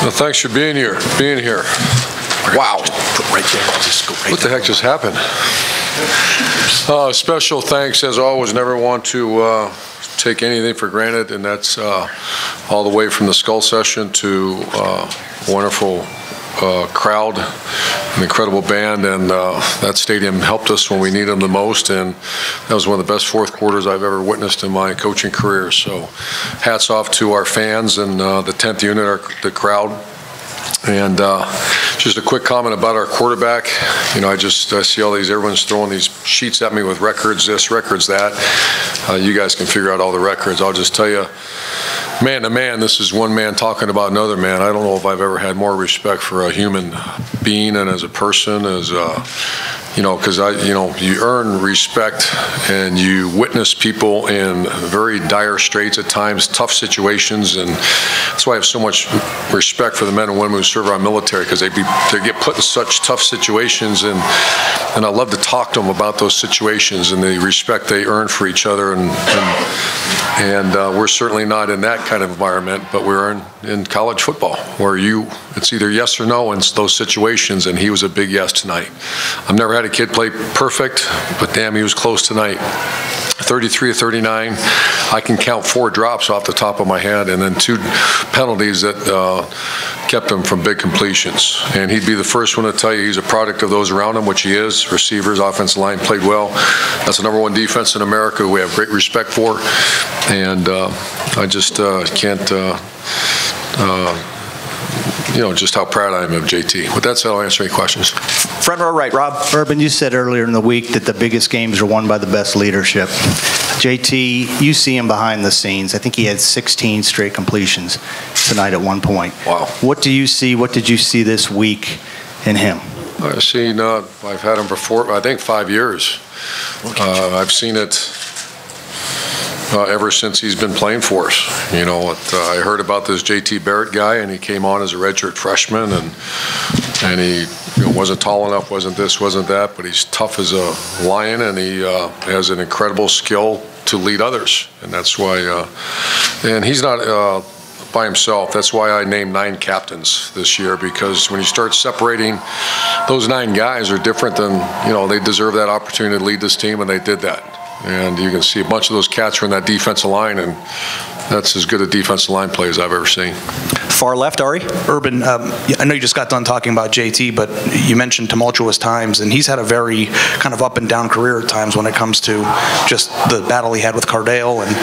Well, thanks for being here. Wow. Right there. Just go right What the heck just happened? Special thanks, as always. Never want to take anything for granted, and that's all the way from the Skull Session to wonderful crowd, an incredible band, and that stadium helped us when we needed them the most, and that was one of the best fourth quarters I've ever witnessed in my coaching career. So hats off to our fans and the 10th unit, the crowd. And just a quick comment about our quarterback. You know, I see everyone's throwing these sheets at me with records this, records that. You guys can figure out all the records. I'll just tell you, man to man, this is one man talking about another man. I don't know if I've ever had more respect for a human being and as a person, as you know, because you earn respect and you witness people in very dire straits at times, tough situations, and that's why I have so much respect for the men and women who serve our military, because they get put in such tough situations, and I love to talk to them about those situations and the respect they earn for each other, and we're certainly not in that kind of environment, but we're in college football where it's either yes or no in those situations, and he was a big yes tonight. I've never had a kid play perfect, but damn, he was close tonight. 33 of 39. I can count 4 drops off the top of my head, and then 2 penalties that kept him from big completions. And he'd be the first one to tell you he's a product of those around him, which he is. Receivers, offensive line played well. That's the #1 defense in America we have great respect for. And I just can't, just how proud I am of JT. With that said, I'll answer any questions. Front row right, Rob. Urban, you said earlier in the week that the biggest games are won by the best leadership. JT, you see him behind the scenes. I think he had 16 straight completions tonight at one point. Wow. What do you see? What did you see this week in him? I've seen, I've had him for, I think, 5 years. I've seen it ever since he's been playing for us. You know, I heard about this JT Barrett guy, and he came on as a redshirt freshman, and he wasn't tall enough, wasn't this, wasn't that, but he's tough as a lion, and he has an incredible skill to lead others, and that's why. And he's not by himself. That's why I named 9 captains this year, because when you start separating, those 9 guys are different than, they deserve that opportunity to lead this team, and they did that. And you can see a bunch of those cats are in that defensive line, and that's as good a defensive line play as I've ever seen. Far left, Ari. Urban, I know you just got done talking about JT, but you mentioned tumultuous times, and he's had a very kind of up and down career at times when it comes to just the battle he had with Cardale, and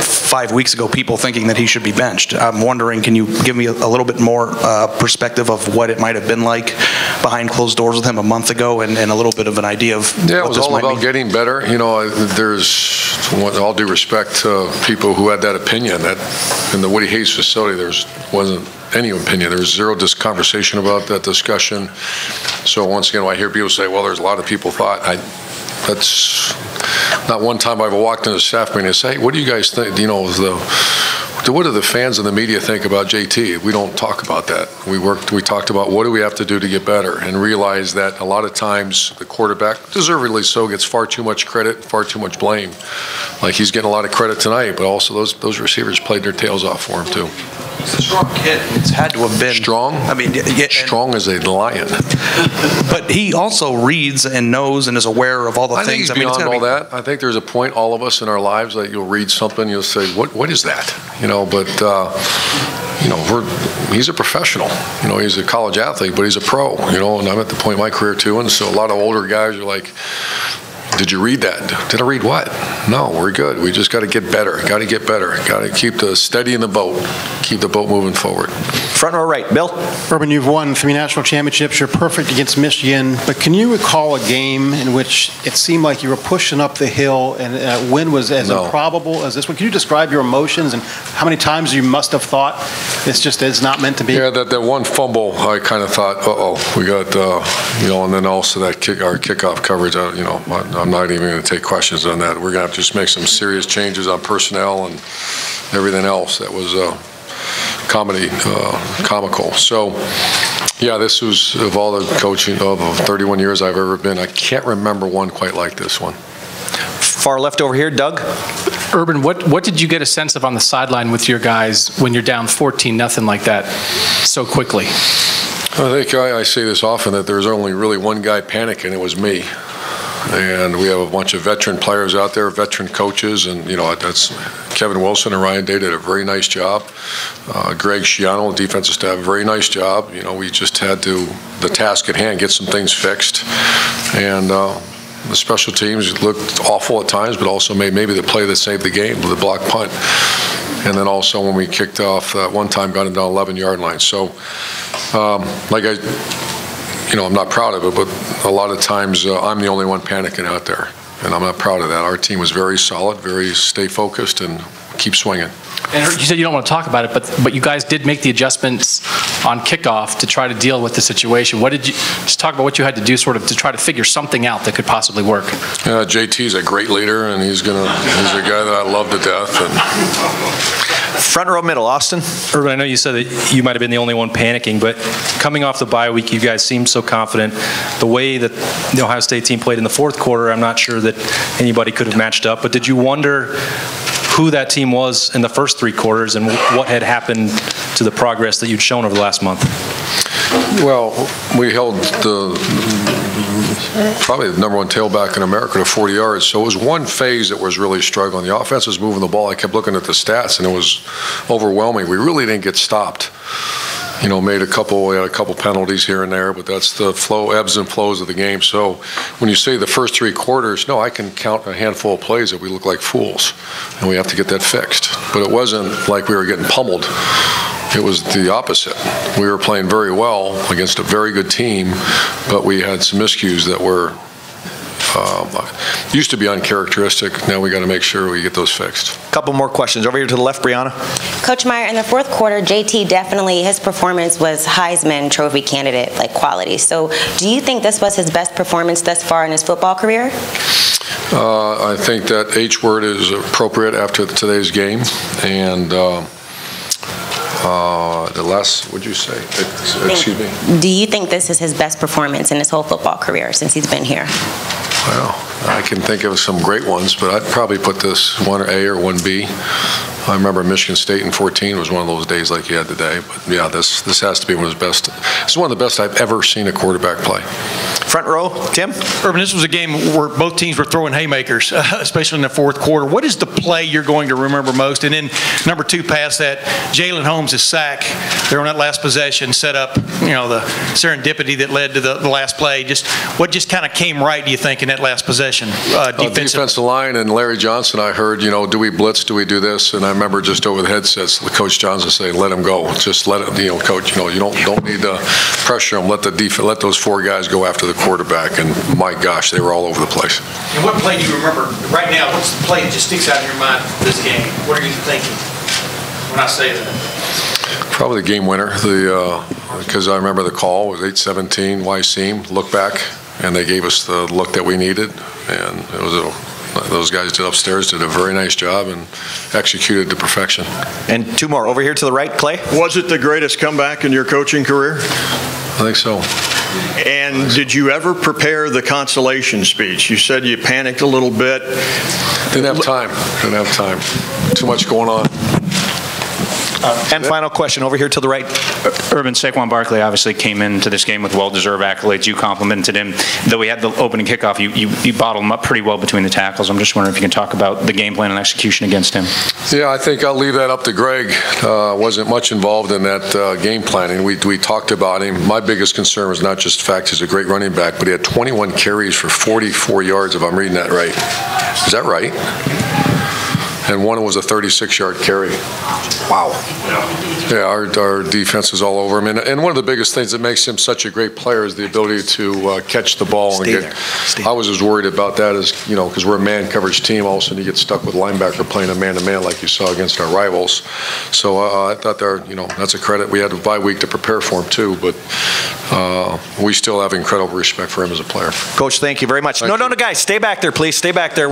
5 weeks ago people thinking that he should be benched. I'm wondering, can you give me a little bit more perspective of what it might have been like behind closed doors with him a month ago, and a little bit of an idea of what this might mean? Yeah, it was all about mean? getting better. There's, with all due respect to people who had that opinion, that in the Woody Hayes facility there wasn't any opinion. There was zero conversation about that discussion. So once again, when I hear people say, well, there's a lot of people thought, that's not one time I've walked into a staff meeting and say, hey, what do you guys think, what do the fans and the media think about JT? We don't talk about that. We talked about what do we have to do to get better, and realize that a lot of times the quarterback, deservedly so, gets far too much credit, far too much blame. Like he's getting a lot of credit tonight, but also those receivers played their tails off for him too. He's a strong kid. It's had to have been strong. I mean, strong as a lion. But he also reads and knows and is aware of all the things. I think he's beyond all that. I think there's a point, all of us in our lives, that you'll read something, you'll say, what is that? But he's a professional. He's a college athlete, but he's a pro. And I'm at the point in my career too, and so a lot of older guys are like, did you read that? Did I read what? No, we're good. We just got to get better. Got to get better. Got to keep steady in the boat. Keep the boat moving forward. Front row right, Bill. Urban, you've won 3 national championships. You're perfect against Michigan. But can you recall a game in which it seemed like you were pushing up the hill and a win was as improbable as this one? Can you describe your emotions and how many times you must have thought it's not meant to be? Yeah, that one fumble, I kind of thought, we got, and then also our kickoff coverage. I'm not even going to take questions on that. We're going to have to just make some serious changes on personnel and everything else. That was comical. So, yeah, this was, of all the coaching of 31 years I've ever been, I can't remember one quite like this one. Far left over here, Doug. Urban, what did you get a sense of on the sideline with your guys when you're down 14-0 like that so quickly? I think I say this often, that there's only really one guy panicking. It was me. And we have a bunch of veteran players out there, veteran coaches, and that's Kevin Wilson and Ryan Day did a very nice job. Greg Schiano, defensive staff, very nice job. We just had the task at hand, get some things fixed, and the special teams looked awful at times, but also made maybe the play that saved the game with a block punt. And then also when we kicked off that one time, got it down 11-yard line. So, I'm not proud of it, but a lot of times I'm the only one panicking out there, and I'm not proud of that. Our team was very solid, very stay focused, and keep swinging. And you said you don't want to talk about it, but you guys did make the adjustments on kickoff to try to deal with the situation. What did you just talk about? What you had to do, sort of, to try to figure something out that could possibly work? JT's a great leader, and he's a guy that I love to death. Front row middle, Austin. Urban, I know you said that you might have been the only one panicking, but coming off the bye week, you guys seemed so confident. The way that the Ohio State team played in the fourth quarter, I'm not sure that anybody could have matched up, but did you wonder who that team was in the first three quarters and what had happened to the progress that you'd shown over the last month? Well, we held probably the number one tailback in America to 40 yards. So it was one phase that was really struggling. The offense was moving the ball. I kept looking at the stats, and it was overwhelming. We really didn't get stopped. We had a couple penalties here and there, but that's the ebbs and flows of the game. So when you say the first three quarters, no, I can count a handful of plays that we look like fools, and we have to get that fixed. But it wasn't like we were getting pummeled. It was the opposite. We were playing very well against a very good team, but we had some miscues that were used to be uncharacteristic. Now we got to make sure we get those fixed. Couple more questions. Over here to the left, Brianna. Coach Meyer, in the fourth quarter, JT definitely, his performance was Heisman Trophy candidate like quality. So do you think this was his best performance thus far in his football career? I think that H word is appropriate after today's game. And the last, what'd you say? Excuse me? Do you think this is his best performance in his whole football career since he's been here? Well, I can think of some great ones, but I'd probably put this 1A or 1B. I remember Michigan State in 14 was one of those days like you had today. But yeah, this has to be one of his best. This is one of the best I've ever seen a quarterback play. Front row, Tim. Urban, this was a game where both teams were throwing haymakers, especially in the fourth quarter. What is the play you're going to remember most? And then number two, past that, Jalen Holmes' sack there on that last possession set up, the serendipity that led to the last play. What just kind of came right, do you think, in that last possession? Defensive line and Larry Johnson, I heard, do we blitz, do we do this? And I remember just over the headsets, Coach Johnson saying, let him go. Just let it, coach, you don't need to pressure him. Let those four guys go after the quarterback. And my gosh, they were all over the place. And what play do you remember right now? What's the play that just sticks out in your mind for this game? What are you thinking when I say that? Probably the game winner, because I remember the call was 8-17, Y-seam, look back, and they gave us the look that we needed, and it was those guys did a very nice job and executed to perfection. And two more. Over here to the right, Clay. Was it the greatest comeback in your coaching career? I think so. And did you ever prepare the consolation speech? You said you panicked a little bit. Didn't have time. Too much going on. And final question, over here to the right. Urban, Saquon Barkley obviously came into this game with well-deserved accolades. You complimented him. Though we had the opening kickoff, you bottled him up pretty well between the tackles. I'm just wondering if you can talk about the game plan and execution against him. Yeah, I think I'll leave that up to Greg. Wasn't much involved in that game planning. We talked about him. My biggest concern was not just the fact he's a great running back, but he had 21 carries for 44 yards, if I'm reading that right. Is that right? And one was a 36-yard carry. Wow. Yeah, our defense is all over him. And one of the biggest things that makes him such a great player is the ability to catch the ball. I was as worried about that as, because we're a man coverage team, all of a sudden you get stuck with linebacker playing a man-to-man like you saw against our rivals. So I thought that's a credit. We had a bye week to prepare for him too, but we still have incredible respect for him as a player. Coach, thank you very much. No, guys, stay back there, please. Stay back there.